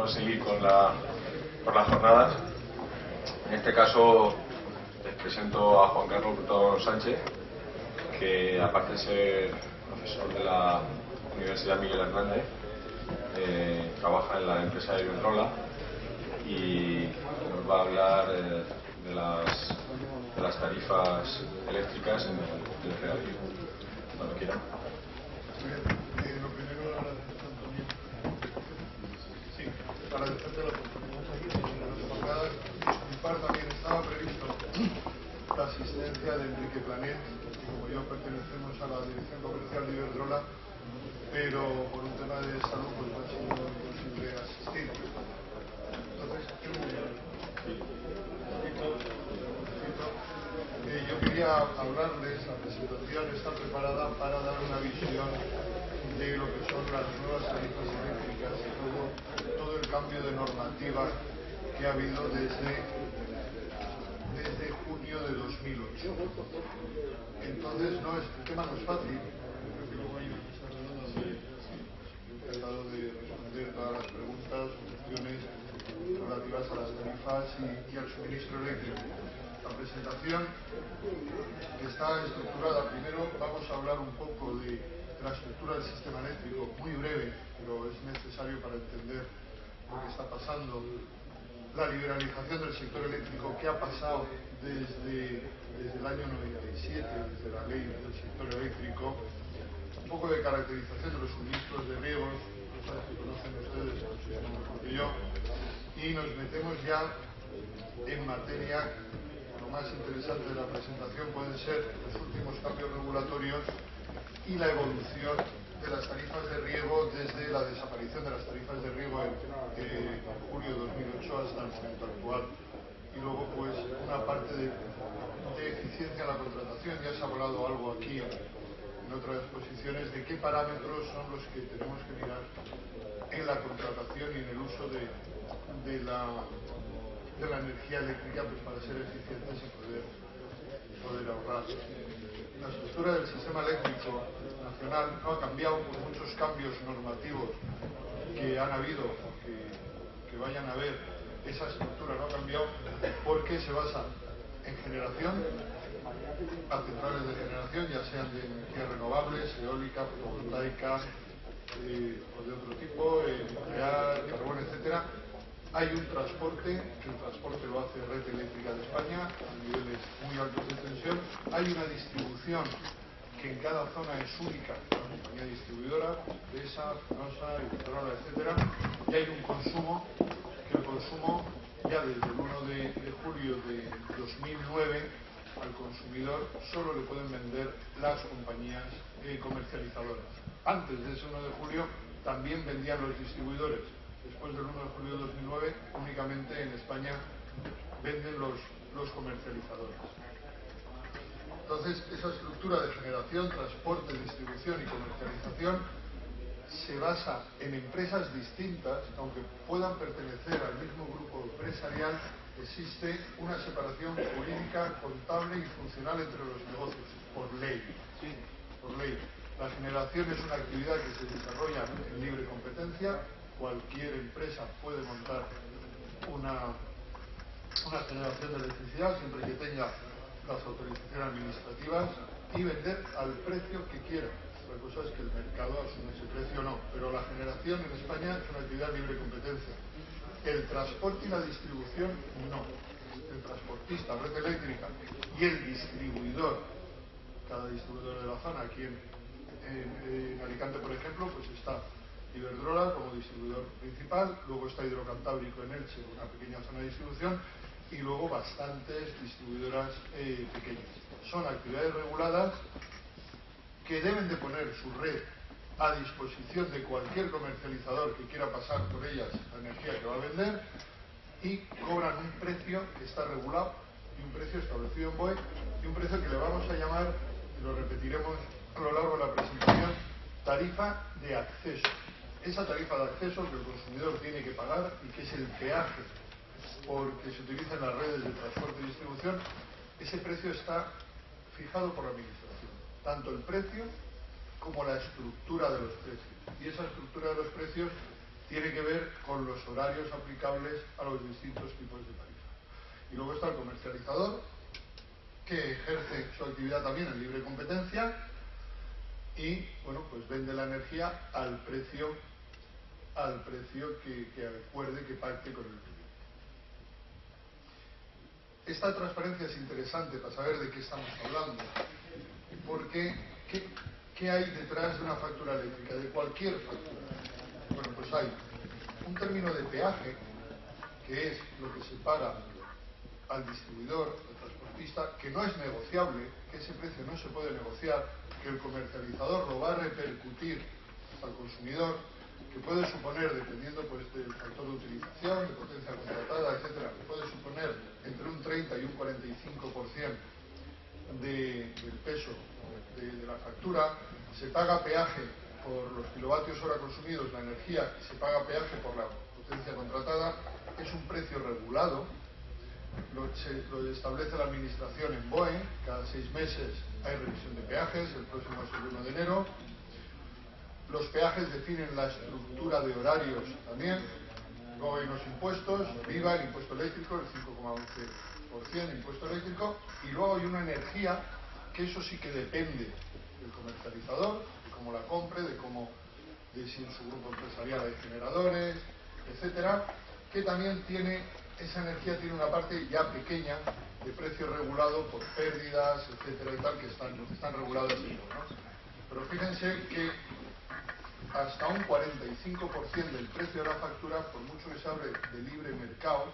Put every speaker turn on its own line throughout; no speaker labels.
Vamos a seguir con la jornada. En este caso les presento a Juan Carlos Hurtado Sánchez, que aparte de ser profesor de la Universidad Miguel Hernández, trabaja en la empresa de Iberdrola y nos va a hablar de las tarifas eléctricas en el regadío. Cuando quiera.
Lo primero, agradecerte la oportunidad de las jornadas. Mi parte también estaba previsto la asistencia de Enrique Planet, que como yo pertenecemos a la dirección comercial de Iberdrola, pero por un tema de salud pues ha sido imposible asistir. Entonces, yo quería hablarles, la presentación está preparada para dar una visión de lo que son las nuevas tarifas eléctricas y todo el cambio de normativa que ha habido desde junio de 2008. Entonces, el tema no es fácil. He tratado de responder todas las preguntas o cuestiones relativas a las tarifas y al suministro eléctrico. La presentación está estructurada. Primero vamos a hablar un poco de la estructura del sistema eléctrico, muy breve, pero es necesario para entender lo que está pasando. La liberalización del sector eléctrico, que ha pasado desde el año 97, desde la ley del sector eléctrico, un poco de caracterización de los suministros de riegos, cosas que conocen ustedes muchísimo mejor que yo, y nos metemos ya en materia. Lo más interesante de la presentación pueden ser los últimos cambios regulatorios y la evolución de las tarifas de riego desde la desaparición de las tarifas de riego en julio de 2008 hasta el momento actual. Y luego pues una parte de eficiencia en la contratación. Ya se ha hablado algo aquí en otras exposiciones de qué parámetros son los que tenemos que mirar en la contratación y en el uso de la energía eléctrica, pues para ser eficientes y poder ahorrar. La estructura del sistema eléctrico nacional no ha cambiado por muchos cambios normativos que han habido o que vayan a haber. Esa estructura no ha cambiado porque se basa en generación, a centrales de generación, ya sean de energías renovables, eólica, fotovoltaica o de otro tipo, nuclear, carbón, etcétera. Hay un transporte, que el transporte lo hace Red Eléctrica de España a niveles muy altos de tensión. Hay una distribución que en cada zona es única, la compañía distribuidora, ESA, FENOSA, Iberdrola, etcétera. Y hay un consumo, que el consumo ya desde el 1 de julio de 2009 al consumidor solo le pueden vender las compañías comercializadoras. Antes de ese 1 de julio también vendían los distribuidores. Después del 1 de julio de 2009, únicamente en España venden los comercializadores. Entonces, esa estructura de generación, transporte, distribución y comercialización se basa en empresas distintas, aunque puedan pertenecer al mismo grupo empresarial. Existe una separación jurídica, contable y funcional entre los negocios, por ley. ¿Sí? Por ley. La generación es una actividad que se desarrolla en libre competencia. Cualquier empresa puede montar una generación de electricidad siempre que tenga las autorizaciones administrativas y vender al precio que quiera. La cosa es que el mercado asume ese precio o no, pero la generación en España es una actividad de libre competencia. El transporte y la distribución no. El transportista, Red Eléctrica, y el distribuidor, cada distribuidor de la zona, aquí en Alicante, por ejemplo, pues está Iberdrola como distribuidor principal, luego está Hidrocantábrico en Elche, una pequeña zona de distribución, y luego bastantes distribuidoras pequeñas. Son actividades reguladas que deben de poner su red a disposición de cualquier comercializador que quiera pasar por ellas la energía que va a vender, y cobran un precio que está regulado y un precio establecido en BOE y un precio que le vamos a llamar, y lo repetiremos a lo largo de la presentación, tarifa de acceso. Esa tarifa de acceso que el consumidor tiene que pagar y que es el peaje porque se utilizan las redes de transporte y distribución, ese precio está fijado por la administración, tanto el precio como la estructura de los precios. Y esa estructura de los precios tiene que ver con los horarios aplicables a los distintos tipos de tarifa. Y luego está el comercializador, que ejerce su actividad también en libre competencia y, bueno, pues vende la energía al precio que acuerde, que pacte con el cliente. Esta transparencia es interesante para saber de qué estamos hablando, porque ¿qué hay detrás de una factura eléctrica, de cualquier factura? Bueno, pues hay un término de peaje, que es lo que se paga al distribuidor, al transportista, que no es negociable, que ese precio no se puede negociar, que el comercializador lo va a repercutir al consumidor, que puede suponer, dependiendo pues del factor de utilización, de potencia contratada, etcétera, que puede suponer entre un 30 y un 45% del peso de la factura. Se paga peaje por los kilovatios hora consumidos, la energía, y se paga peaje por la potencia contratada. Es un precio regulado, lo establece la administración en BOE, cada 6 meses hay revisión de peajes, el próximo es el 1 de enero. Los peajes definen la estructura de horarios también. Luego hay unos impuestos, IVA, el impuesto eléctrico, el 5,11% impuesto eléctrico, y luego hay una energía, que eso sí que depende del comercializador, de cómo la compre, de si en su grupo empresarial hay generadores, etcétera, que también esa energía tiene una parte ya pequeña de precio regulado por pérdidas, etcétera, y tal, que están reguladas en ello, ¿no? Pero fíjense que hasta un 45% del precio de la factura, por mucho que se hable de libre mercado,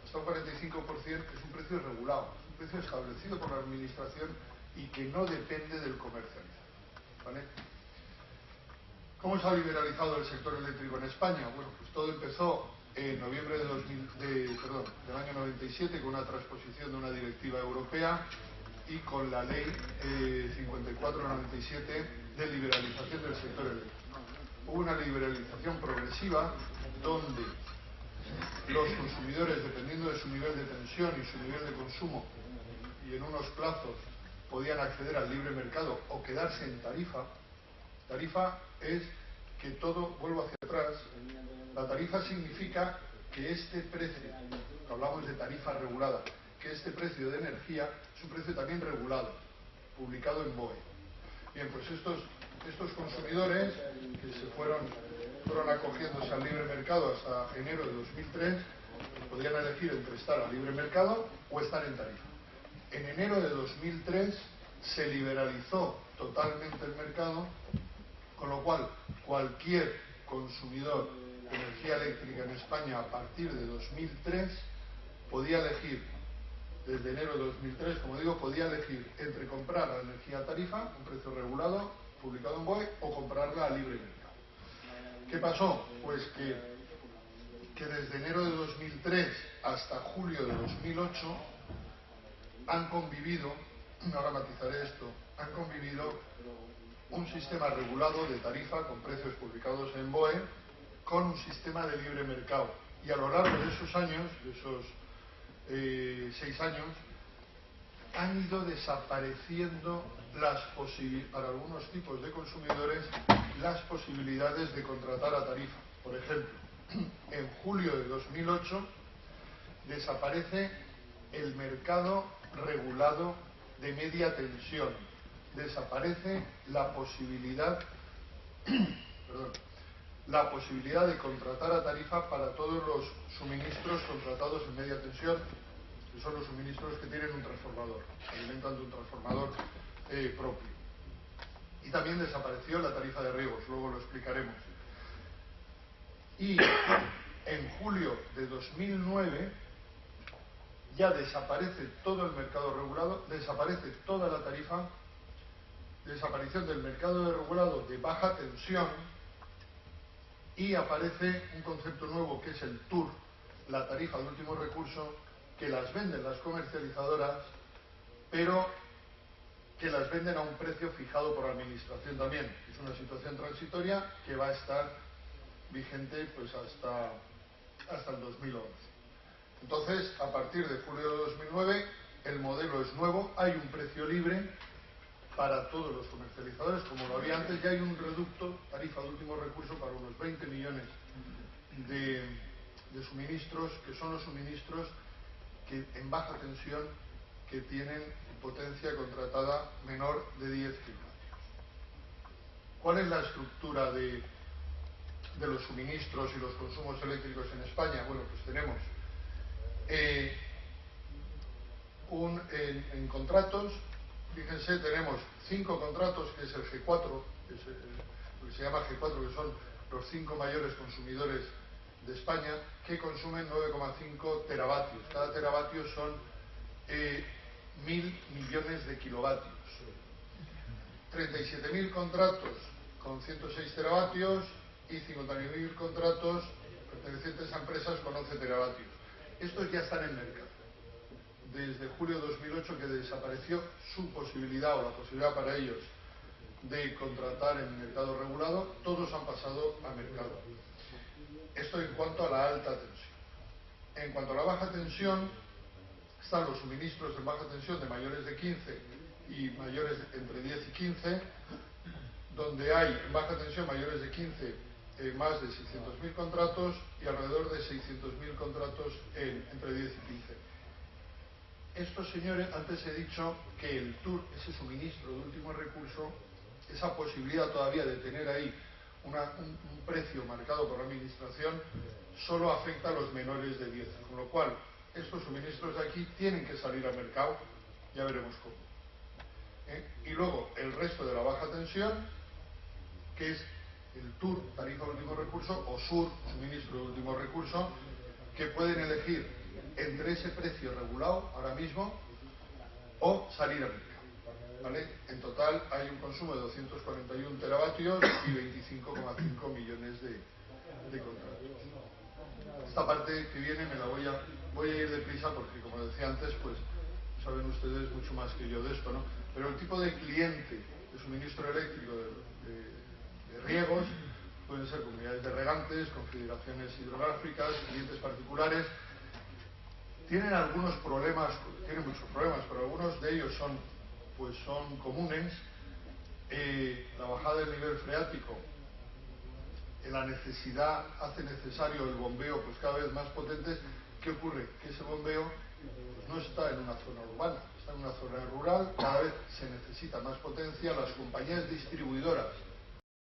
hasta un 45% es un precio regulado, es un precio establecido por la administración y que no depende del comercializador, ¿vale? ¿Cómo se ha liberalizado el sector eléctrico en España? Bueno, pues todo empezó en noviembre del año 97 con una transposición de una directiva europea y con la ley 54/97 de liberalización del sector eléctrico. Hubo una liberalización progresiva donde los consumidores, dependiendo de su nivel de tensión y su nivel de consumo, y en unos plazos, podían acceder al libre mercado o quedarse en tarifa. Tarifa es que todo, vuelvo hacia atrás, la tarifa significa que este precio, hablamos de tarifa regulada, que este precio de energía es un precio también regulado, publicado en BOE. Bien, pues estos consumidores que se fueron acogiéndose al libre mercado hasta enero de 2003, podían elegir entre estar al libre mercado o estar en tarifa. En enero de 2003 se liberalizó totalmente el mercado, con lo cual cualquier consumidor de energía eléctrica en España a partir de 2003 podía elegir, desde enero de 2003, como digo, podía elegir entre comprar la energía a tarifa, un precio regulado, publicado en BOE, o comprarla a libre mercado. ¿Qué pasó? Pues que desde enero de 2003 hasta julio de 2008 han convivido, ahora matizaré esto, han convivido un sistema regulado de tarifa con precios publicados en BOE con un sistema de libre mercado. Y a lo largo de esos años, de esos 6 años, han ido desapareciendo para algunos tipos de consumidores las posibilidades de contratar a tarifa. Por ejemplo, en julio de 2008 desaparece el mercado regulado de media tensión. Desaparece la posibilidad de contratar a tarifa para todos los suministros contratados en media tensión, que son los suministros que tienen un transformador, alimentan de un transformador propio. Y también desapareció la tarifa de riegos, luego lo explicaremos. Y en julio de 2009 ya desaparece todo el mercado regulado, desaparece toda la tarifa, desaparición del mercado regulado de baja tensión, y aparece un concepto nuevo que es el TUR, la tarifa de último recurso, que las venden las comercializadoras, pero que las venden a un precio fijado por la administración también. Es una situación transitoria que va a estar vigente pues hasta el 2011. Entonces, a partir de julio de 2009, el modelo es nuevo, hay un precio libre para todos los comercializadores, como lo había antes. Ya hay un reducto, tarifa de último recurso, para unos 20 millones de suministros, que son los suministros que en baja tensión que tienen potencia contratada menor de 10 kilovatios. ¿Cuál es la estructura de los suministros y los consumos eléctricos en España? Bueno, pues tenemos en contratos, fíjense, tenemos 5 contratos, que es el G4, que es lo que se llama G4, que son los 5 mayores consumidores de España, que consumen 9,5 teravatios. Cada teravatio son 1.000 millones de kilovatios. 37.000 contratos con 106 teravatios y 50.000 contratos pertenecientes a empresas con 11 teravatios. Estos ya están en mercado. Desde julio de 2008, que desapareció su posibilidad o la posibilidad para ellos de contratar en mercado regulado, todos han pasado a mercado. Esto en cuanto a la alta tensión. En cuanto a la baja tensión, están los suministros de baja tensión de mayores de 15 y mayores entre 10 y 15, donde hay en baja tensión mayores de 15 más de 600.000 contratos y alrededor de 600.000 contratos entre 10 y 15. Estos señores, antes he dicho que el TUR, ese suministro de último recurso, esa posibilidad todavía de tener ahí un precio marcado por la administración, solo afecta a los menores de 10, con lo cual estos suministros de aquí tienen que salir al mercado, ya veremos cómo. Y luego el resto de la baja tensión, que es el TUR, tarifa de último recurso, o SUR, suministro de último recurso, que pueden elegir entre ese precio regulado ahora mismo o salir al mercado, ¿vale? En total hay un consumo de 241 teravatios y 25,5 millones de contratos. Esta parte que viene me la voy a ir deprisa porque, como decía antes, pues saben ustedes mucho más que yo de esto, ¿no? Pero el tipo de cliente de suministro eléctrico de riegos pueden ser comunidades de regantes, confederaciones hidrográficas, clientes particulares. Tienen algunos problemas, tienen muchos problemas, pero algunos de ellos son comunes. La bajada del nivel freático, la necesidad hace necesario el bombeo pues cada vez más potente. ¿Qué ocurre? Que ese bombeo pues, no está en una zona urbana, está en una zona rural, cada vez se necesita más potencia. Las compañías distribuidoras